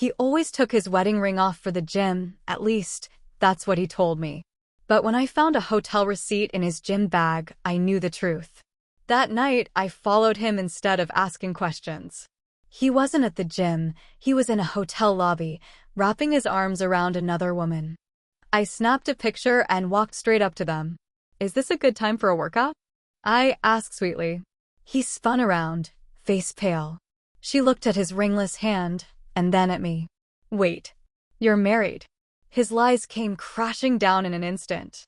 He always took his wedding ring off for the gym, at least, that's what he told me. But when I found a hotel receipt in his gym bag, I knew the truth. That night, I followed him instead of asking questions. He wasn't at the gym, he was in a hotel lobby, wrapping his arms around another woman. I snapped a picture and walked straight up to them. "Is this a good time for a workout?" I asked sweetly. He spun around, face pale. She looked at his ringless hand, and then at me. "Wait, you're married." His lies came crashing down in an instant.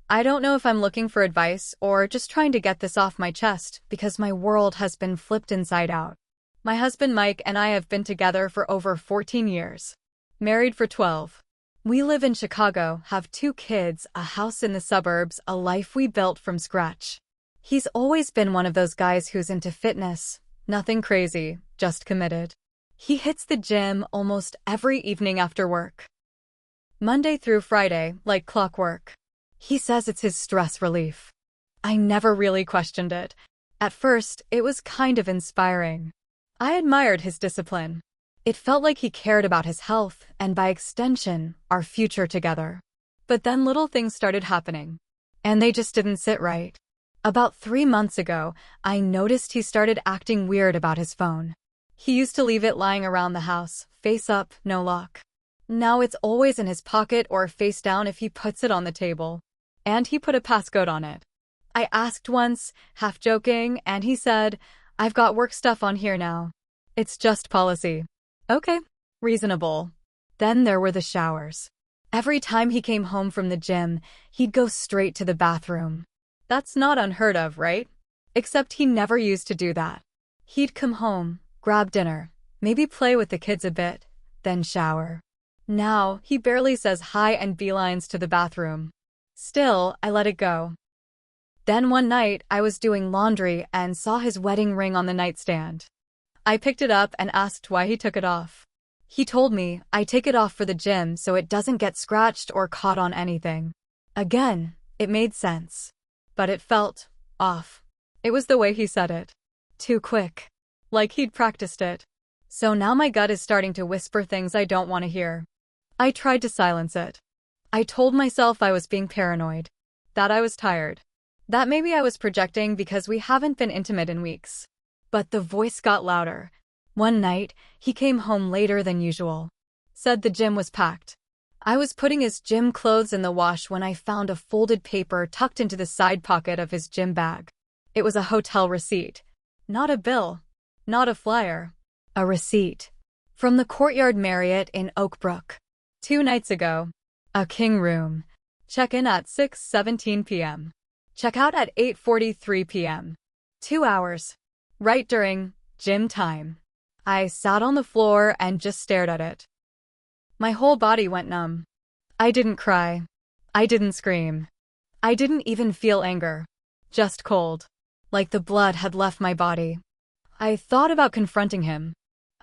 I don't know if I'm looking for advice or just trying to get this off my chest because my world has been flipped inside out. My husband Mike and I have been together for over 14 years. Married for 12. We live in Chicago, have 2 kids, a house in the suburbs, a life we built from scratch. He's always been one of those guys who's into fitness, nothing crazy, just committed. He hits the gym almost every evening after work. Monday through Friday, like clockwork. He says it's his stress relief. I never really questioned it. At first, it was kind of inspiring. I admired his discipline. It felt like he cared about his health and, by extension, our future together. But then little things started happening. And they just didn't sit right. About 3 months ago, I noticed he started acting weird about his phone. He used to leave it lying around the house, face up, no lock. Now it's always in his pocket or face down if he puts it on the table. And he put a passcode on it. I asked once, half joking, and he said, "I've got work stuff on here now. It's just policy." Okay, reasonable. Then there were the showers. Every time he came home from the gym, he'd go straight to the bathroom. That's not unheard of, right? Except he never used to do that. He'd come home, grab dinner, maybe play with the kids a bit, then shower. Now, he barely says hi and beelines to the bathroom. Still, I let it go. Then one night, I was doing laundry and saw his wedding ring on the nightstand. I picked it up and asked why he took it off. He told me, "I take it off for the gym so it doesn't get scratched or caught on anything." Again, it made sense. But it felt off. It was the way he said it. Too quick. Like he'd practiced it. So now my gut is starting to whisper things I don't want to hear. I tried to silence it. I told myself I was being paranoid. That I was tired. That maybe I was projecting because we haven't been intimate in weeks. But the voice got louder. One night, he came home later than usual. Said the gym was packed. I was putting his gym clothes in the wash when I found a folded paper tucked into the side pocket of his gym bag. It was a hotel receipt. Not a bill. Not a flyer. A receipt. From the Courtyard Marriott in Oak Brook. 2 nights ago. A king room. Check-in at 6:17 p.m. Check-out at 8:43 p.m. 2 hours. Right during gym time. I sat on the floor and just stared at it. My whole body went numb. I didn't cry. I didn't scream. I didn't even feel anger. Just cold. Like the blood had left my body. I thought about confronting him.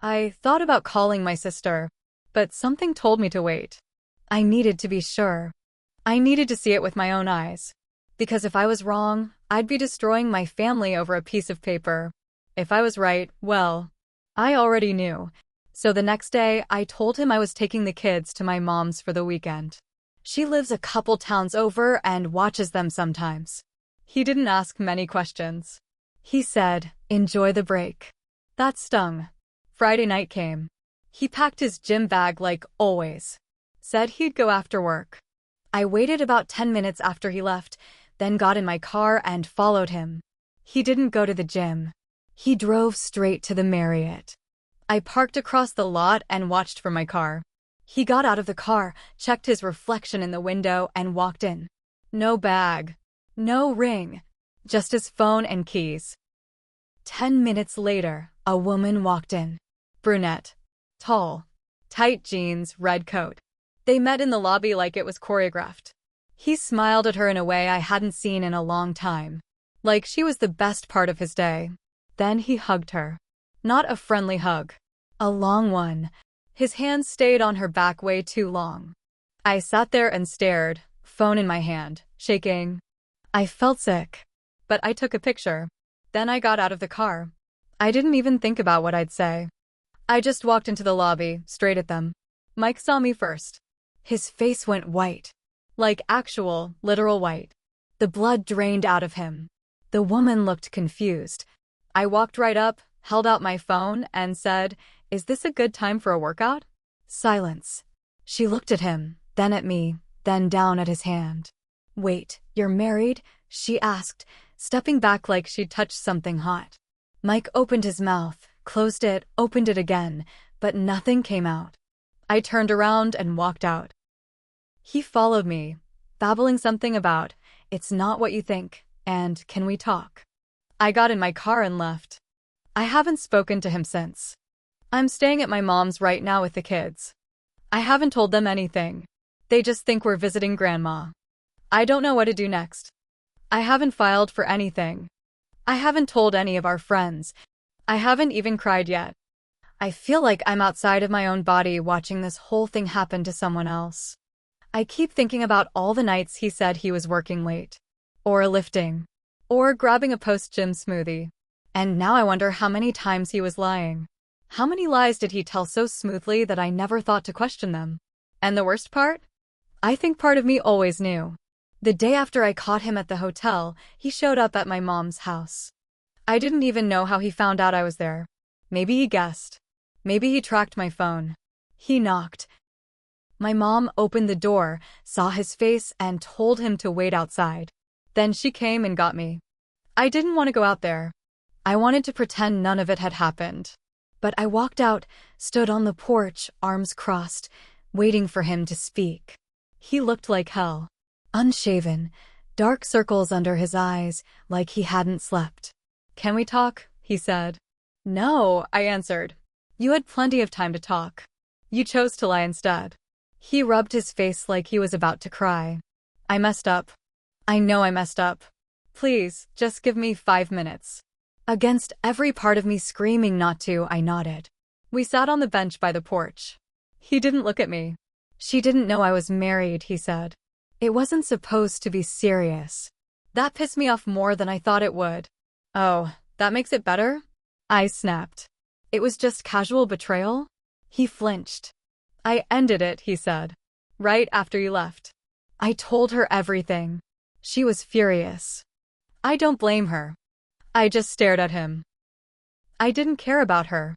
I thought about calling my sister. But something told me to wait. I needed to be sure. I needed to see it with my own eyes. Because if I was wrong, I'd be destroying my family over a piece of paper. If I was right, well, I already knew. So the next day, I told him I was taking the kids to my mom's for the weekend. She lives a couple towns over and watches them sometimes. He didn't ask many questions. He said, "Enjoy the break." That stung. Friday night came. He packed his gym bag like always. Said he'd go after work. I waited about 10 minutes after he left, then got in my car and followed him. He didn't go to the gym. He drove straight to the Marriott. I parked across the lot and watched for my car. He got out of the car, checked his reflection in the window, and walked in. No bag. No ring. Just his phone and keys. 10 minutes later, a woman walked in. Brunette. Tall. Tight jeans, red coat. They met in the lobby like it was choreographed. He smiled at her in a way I hadn't seen in a long time. Like she was the best part of his day. Then he hugged her. Not a friendly hug. A long one. His hands stayed on her back way too long. I sat there and stared, phone in my hand, shaking. I felt sick. But I took a picture. Then I got out of the car. I didn't even think about what I'd say. I just walked into the lobby, straight at them. Mike saw me first. His face went white. Like actual, literal white. The blood drained out of him. The woman looked confused. I walked right up, held out my phone, and said, "Is this a good time for a workout?" Silence. She looked at him, then at me, then down at his hand. "Wait, you're married?" she asked, stepping back like she'd touched something hot. Mike opened his mouth, closed it, opened it again, but nothing came out. I turned around and walked out. He followed me, babbling something about, "It's not what you think," and "Can we talk?" I got in my car and left. I haven't spoken to him since. I'm staying at my mom's right now with the kids. I haven't told them anything. They just think we're visiting Grandma. I don't know what to do next. I haven't filed for anything. I haven't told any of our friends. I haven't even cried yet. I feel like I'm outside of my own body watching this whole thing happen to someone else. I keep thinking about all the nights he said he was working late, or lifting, or grabbing a post-gym smoothie. And now I wonder how many times he was lying. How many lies did he tell so smoothly that I never thought to question them? And the worst part? I think part of me always knew. The day after I caught him at the hotel, he showed up at my mom's house. I didn't even know how he found out I was there. Maybe he guessed. Maybe he tracked my phone. He knocked. My mom opened the door, saw his face, and told him to wait outside. Then she came and got me. I didn't want to go out there. I wanted to pretend none of it had happened. But I walked out, stood on the porch, arms crossed, waiting for him to speak. He looked like hell. Unshaven, dark circles under his eyes, like he hadn't slept. "Can we talk?" he said. "No," I answered. "You had plenty of time to talk. You chose to lie instead." He rubbed his face like he was about to cry. "I messed up. I know I messed up. Please, just give me 5 minutes." Against every part of me screaming not to, I nodded. We sat on the bench by the porch. He didn't look at me. "She didn't know I was married," he said. "It wasn't supposed to be serious." That pissed me off more than I thought it would. "Oh, that makes it better?" I snapped. "It was just casual betrayal?" He flinched. "I ended it," he said. "Right after you left. I told her everything." She was furious. I don't blame her. I just stared at him. I didn't care about her.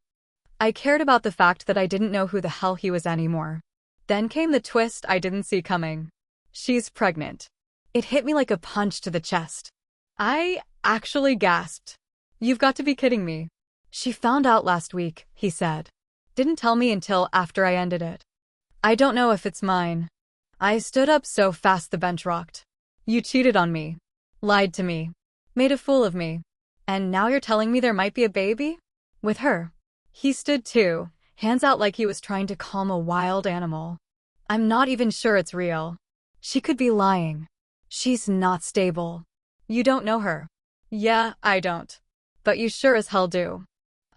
I cared about the fact that I didn't know who the hell he was anymore. Then came the twist I didn't see coming. "She's pregnant." It hit me like a punch to the chest. I actually gasped. "You've got to be kidding me." "She found out last week," he said. "Didn't tell me until after I ended it. I don't know if it's mine." I stood up so fast the bench rocked. "You cheated on me. Lied to me. Made a fool of me. And now you're telling me there might be a baby? With her." He stood too, hands out like he was trying to calm a wild animal. "I'm not even sure it's real. She could be lying. She's not stable. You don't know her." "Yeah, I don't. But you sure as hell do."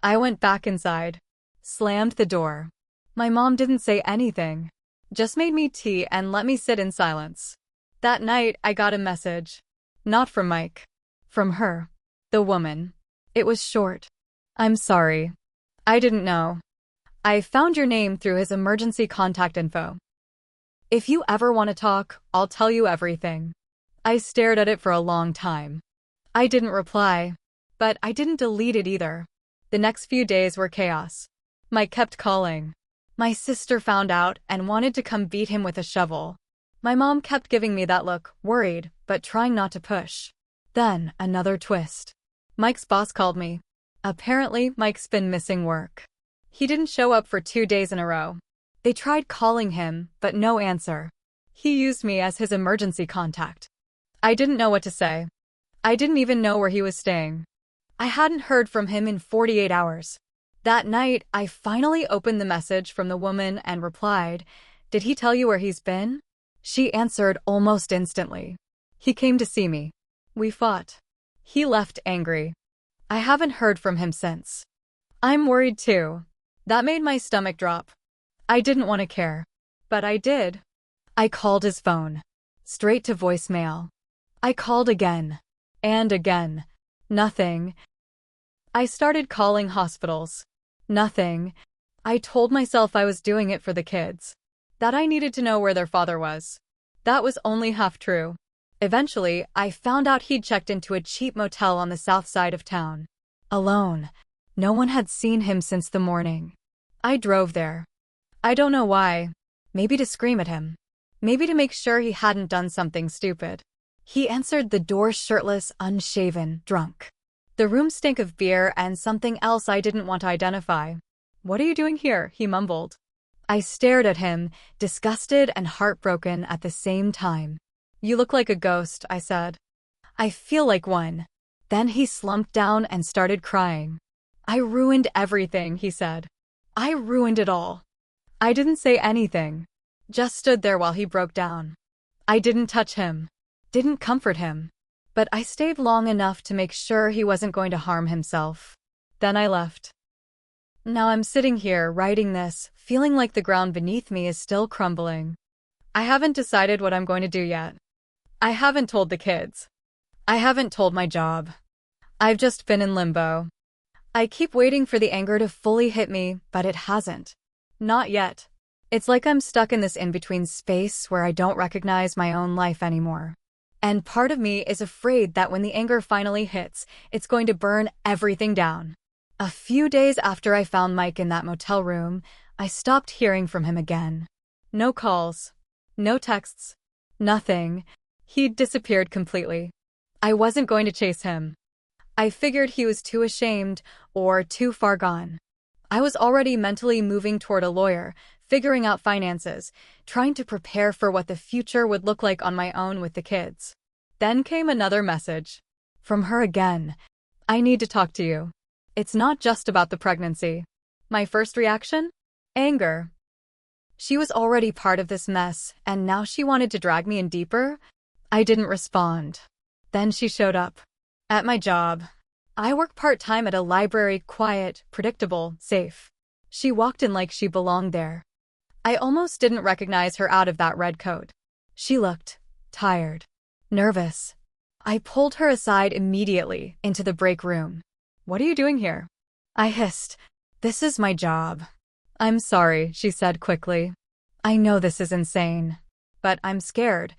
I went back inside. Slammed the door. My mom didn't say anything. Just made me tea and let me sit in silence. That night, I got a message. Not from Mike. From her. The woman. It was short. "I'm sorry. I didn't know. I found your name through his emergency contact info. If you ever want to talk, I'll tell you everything." I stared at it for a long time. I didn't reply. But I didn't delete it either. The next few days were chaos. Mike kept calling. My sister found out and wanted to come beat him with a shovel. My mom kept giving me that look, worried, but trying not to push. Then, another twist. Mike's boss called me. Apparently, Mike's been missing work. He didn't show up for 2 days in a row. They tried calling him, but no answer. He used me as his emergency contact. I didn't know what to say. I didn't even know where he was staying. I hadn't heard from him in 48 hours. That night, I finally opened the message from the woman and replied, "Did he tell you where he's been?" She answered almost instantly. "He came to see me. We fought." He left angry. I haven't heard from him since. I'm worried too. That made my stomach drop. I didn't want to care. But I did. I called his phone. Straight to voicemail. I called again. And again. Nothing. I started calling hospitals. Nothing. I told myself I was doing it for the kids, that I needed to know where their father was. That was only half true. Eventually, I found out he'd checked into a cheap motel on the south side of town. Alone. No one had seen him since the morning. I drove there. I don't know why. Maybe to scream at him. Maybe to make sure he hadn't done something stupid. He answered the door shirtless, unshaven, drunk. The room stank of beer and something else I didn't want to identify. "What are you doing here?" he mumbled. I stared at him, disgusted and heartbroken at the same time. "You look like a ghost," I said. "I feel like one." Then he slumped down and started crying. "I ruined everything," he said. "I ruined it all." I didn't say anything. Just stood there while he broke down. I didn't touch him. Didn't comfort him. But I stayed long enough to make sure he wasn't going to harm himself. Then I left. Now I'm sitting here writing this, feeling like the ground beneath me is still crumbling. I haven't decided what I'm going to do yet. I haven't told the kids. I haven't told my job. I've just been in limbo. I keep waiting for the anger to fully hit me, but it hasn't. Not yet. It's like I'm stuck in this in-between space where I don't recognize my own life anymore. And part of me is afraid that when the anger finally hits, it's going to burn everything down. A few days after I found Mike in that motel room, I stopped hearing from him again. No calls. No texts. Nothing. He'd disappeared completely. I wasn't going to chase him. I figured he was too ashamed or too far gone. I was already mentally moving toward a lawyer, figuring out finances, trying to prepare for what the future would look like on my own with the kids. Then came another message. From her again. "I need to talk to you. It's not just about the pregnancy." My first reaction? Anger. She was already part of this mess, and now she wanted to drag me in deeper? I didn't respond. Then she showed up. At my job. I work part-time at a library, quiet, predictable, safe. She walked in like she belonged there. I almost didn't recognize her out of that red coat. She looked tired, nervous. I pulled her aside immediately into the break room. "What are you doing here?" I hissed. "This is my job." "I'm sorry," she said quickly. "I know this is insane, but I'm scared."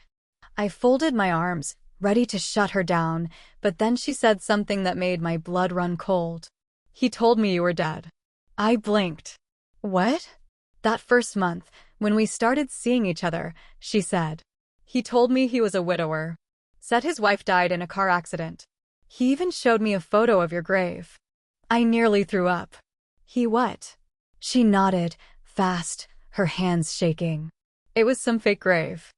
I folded my arms, ready to shut her down, but then she said something that made my blood run cold. "He told me you were dead." I blinked. "What?" "That first month, when we started seeing each other," she said. "He told me he was a widower. Said his wife died in a car accident. He even showed me a photo of your grave." I nearly threw up. "He what?" She nodded, fast, her hands shaking. "It was some fake grave.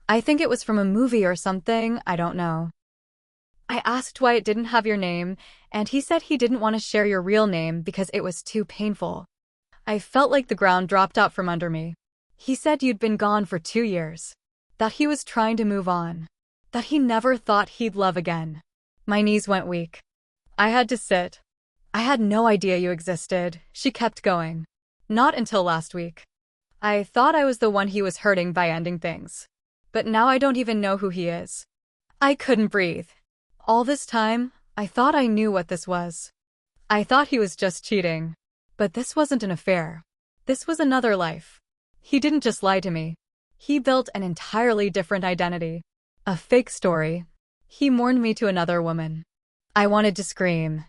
I think it was from a movie or something, I don't know." I asked why it didn't have your name, and he said he didn't want to share your real name because it was too painful. I felt like the ground dropped out from under me. He said you'd been gone for 2 years. That he was trying to move on. That he never thought he'd love again. My knees went weak. I had to sit. "I had no idea you existed," she kept going. "Not until last week. I thought I was the one he was hurting by ending things. But now I don't even know who he is." I couldn't breathe. All this time, I thought I knew what this was. I thought he was just cheating. But this wasn't an affair. This was another life. He didn't just lie to me. He built an entirely different identity. A fake story. He mourned me to another woman. I wanted to scream.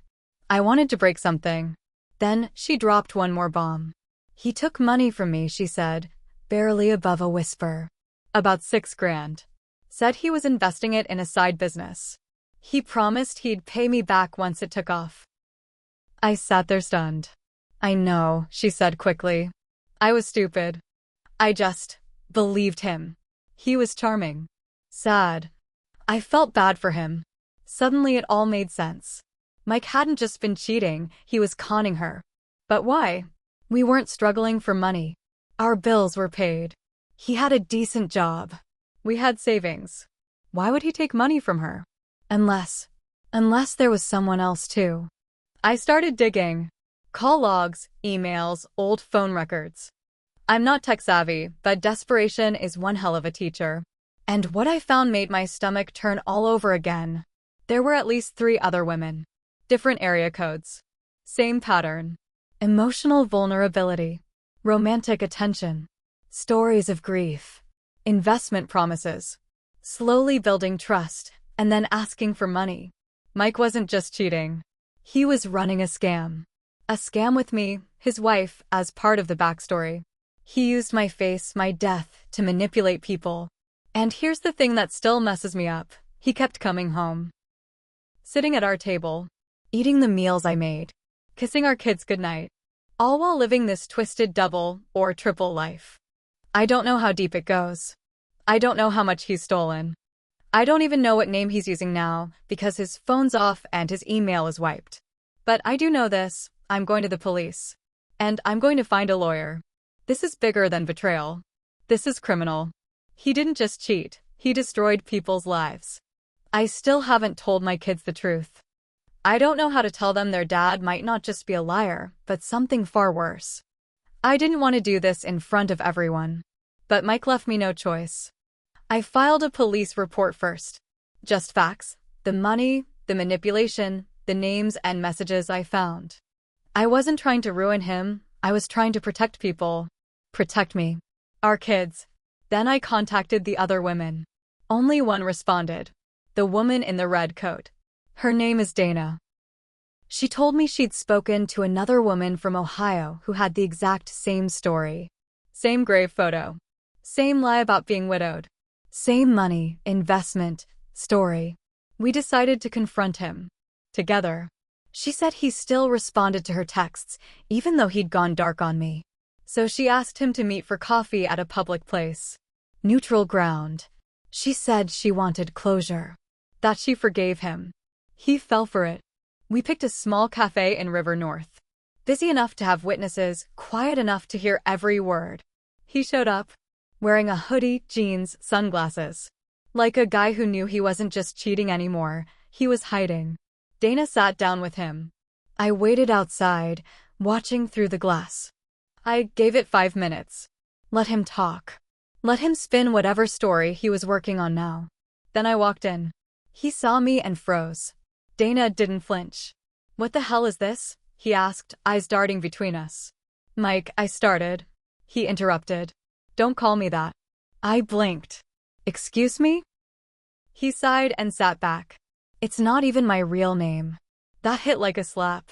I wanted to break something. Then she dropped one more bomb. "He took money from me," she said, barely above a whisper. "About 6 grand. Said he was investing it in a side business. He promised he'd pay me back once it took off." I sat there stunned. "I know," she said quickly. "I was stupid. I just believed him. He was charming. Sad." I felt bad for him. Suddenly it all made sense. Mike hadn't just been cheating, he was conning her. But why? We weren't struggling for money. Our bills were paid. He had a decent job. We had savings. Why would he take money from her? Unless there was someone else too. I started digging. Call logs, emails, old phone records. I'm not tech savvy, but desperation is one hell of a teacher. And what I found made my stomach turn all over again. There were at least 3 other women. Different area codes. Same pattern. Emotional vulnerability. romantic attention, stories of grief, investment promises, slowly building trust, and then asking for money. Mike wasn't just cheating. He was running a scam. A scam with me, his wife, as part of the backstory. He used my face, my death, to manipulate people. And here's the thing that still messes me up. He kept coming home. Sitting at our table, eating the meals I made, kissing our kids goodnight, all while living this twisted double or triple life. I don't know how deep it goes. I don't know how much he's stolen. I don't even know what name he's using now because his phone's off and his email is wiped. But I do know this, I'm going to the police. And I'm going to find a lawyer. This is bigger than betrayal. This is criminal. He didn't just cheat, he destroyed people's lives. I still haven't told my kids the truth. I don't know how to tell them their dad might not just be a liar, but something far worse. I didn't want to do this in front of everyone. But Mike left me no choice. I filed a police report first. Just facts, the money, the manipulation, the names and messages I found. I wasn't trying to ruin him, I was trying to protect people. Protect me. Our kids. Then I contacted the other women. Only one responded. The woman in the red coat. Her name is Dana. She told me she'd spoken to another woman from Ohio who had the exact same story. Same grave photo. Same lie about being widowed. Same money, investment, story. We decided to confront him. Together. She said he still responded to her texts, even though he'd gone dark on me. So she asked him to meet for coffee at a public place. Neutral ground. She said she wanted closure. That she forgave him. He fell for it. We picked a small cafe in River North. Busy enough to have witnesses, quiet enough to hear every word. He showed up, wearing a hoodie, jeans, sunglasses. Like a guy who knew he wasn't just cheating anymore, he was hiding. Dana sat down with him. I waited outside, watching through the glass. I gave it 5 minutes. Let him talk. Let him spin whatever story he was working on now. Then I walked in. He saw me and froze. Dana didn't flinch. What the hell is this? He asked, eyes darting between us. Mike, I started. He interrupted. Don't call me that. I blinked. Excuse me? He sighed and sat back. It's not even my real name. That hit like a slap.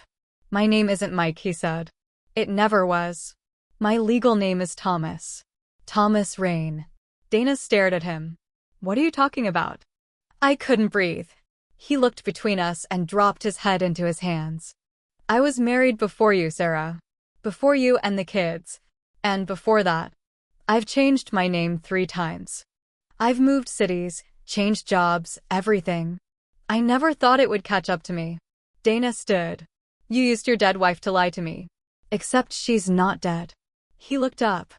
My name isn't Mike, he said. It never was. My legal name is Thomas. Thomas Rain. Dana stared at him. What are you talking about? I couldn't breathe. He looked between us and dropped his head into his hands. I was married before you, Sarah. Before you and the kids. And before that. I've changed my name 3 times. I've moved cities, changed jobs, everything. I never thought it would catch up to me. Dana stood. You used your dead wife to lie to me. Except she's not dead. He looked up.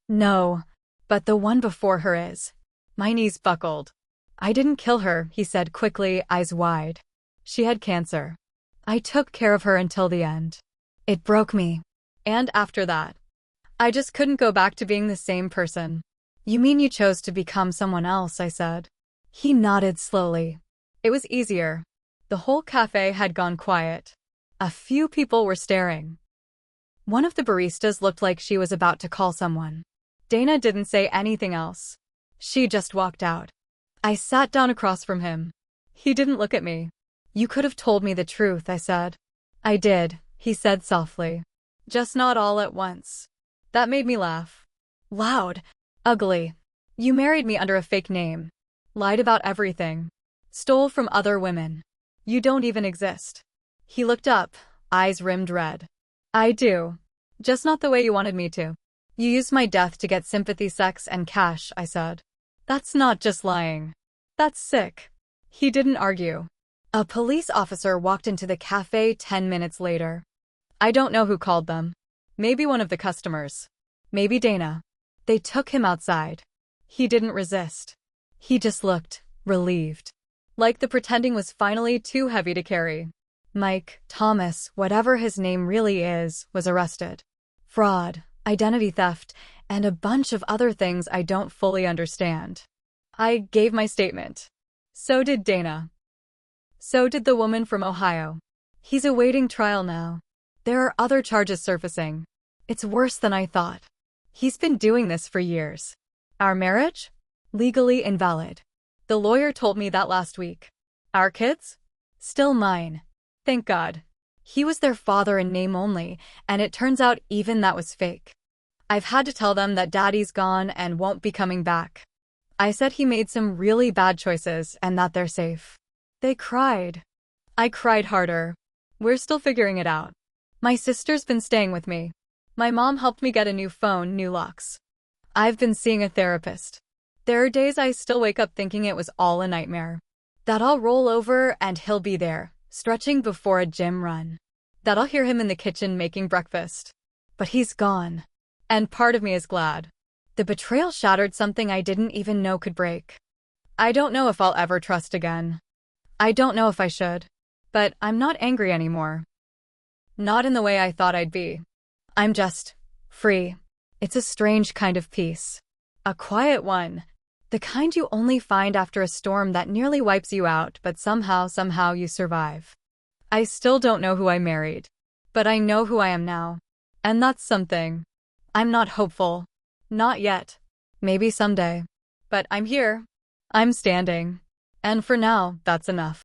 No, but the one before her is. My knees buckled. I didn't kill her, he said quickly, eyes wide. She had cancer. I took care of her until the end. It broke me. And after that, I just couldn't go back to being the same person. You mean you chose to become someone else, I said. He nodded slowly. It was easier. The whole cafe had gone quiet. A few people were staring. One of the baristas looked like she was about to call someone. Dana didn't say anything else. She just walked out. I sat down across from him. He didn't look at me. You could have told me the truth, I said. I did, he said softly. Just not all at once. That made me laugh. Loud. Ugly. You married me under a fake name. Lied about everything. Stole from other women. You don't even exist. He looked up, eyes rimmed red. I do. Just not the way you wanted me to. You used my death to get sympathy, sex, and cash, I said. That's not just lying. That's sick. He didn't argue. A police officer walked into the cafe 10 minutes later. I don't know who called them. Maybe one of the customers. Maybe Dana. They took him outside. He didn't resist. He just looked relieved. Like the pretending was finally too heavy to carry. Mike, Thomas, whatever his name really is, was arrested. Fraud, identity theft, and a bunch of other things I don't fully understand. I gave my statement. So did Dana. So did the woman from Ohio. He's awaiting trial now. There are other charges surfacing. It's worse than I thought. He's been doing this for years. Our marriage? Legally invalid. The lawyer told me that last week. Our kids? Still mine. Thank God. He was their father in name only, and it turns out even that was fake. I've had to tell them that Daddy's gone and won't be coming back. I said he made some really bad choices and that they're safe. They cried. I cried harder. We're still figuring it out. My sister's been staying with me. My mom helped me get a new phone, new locks. I've been seeing a therapist. There are days I still wake up thinking it was all a nightmare. That I'll roll over and he'll be there, stretching before a gym run. That I'll hear him in the kitchen making breakfast. But he's gone. And part of me is glad. The betrayal shattered something I didn't even know could break. I don't know if I'll ever trust again. I don't know if I should. But I'm not angry anymore. Not in the way I thought I'd be. I'm just free. It's a strange kind of peace. A quiet one. The kind you only find after a storm that nearly wipes you out, but somehow you survive. I still don't know who I married. But I know who I am now. And that's something. I'm not hopeful. Not yet. Maybe someday. But I'm here. I'm standing. And for now, that's enough.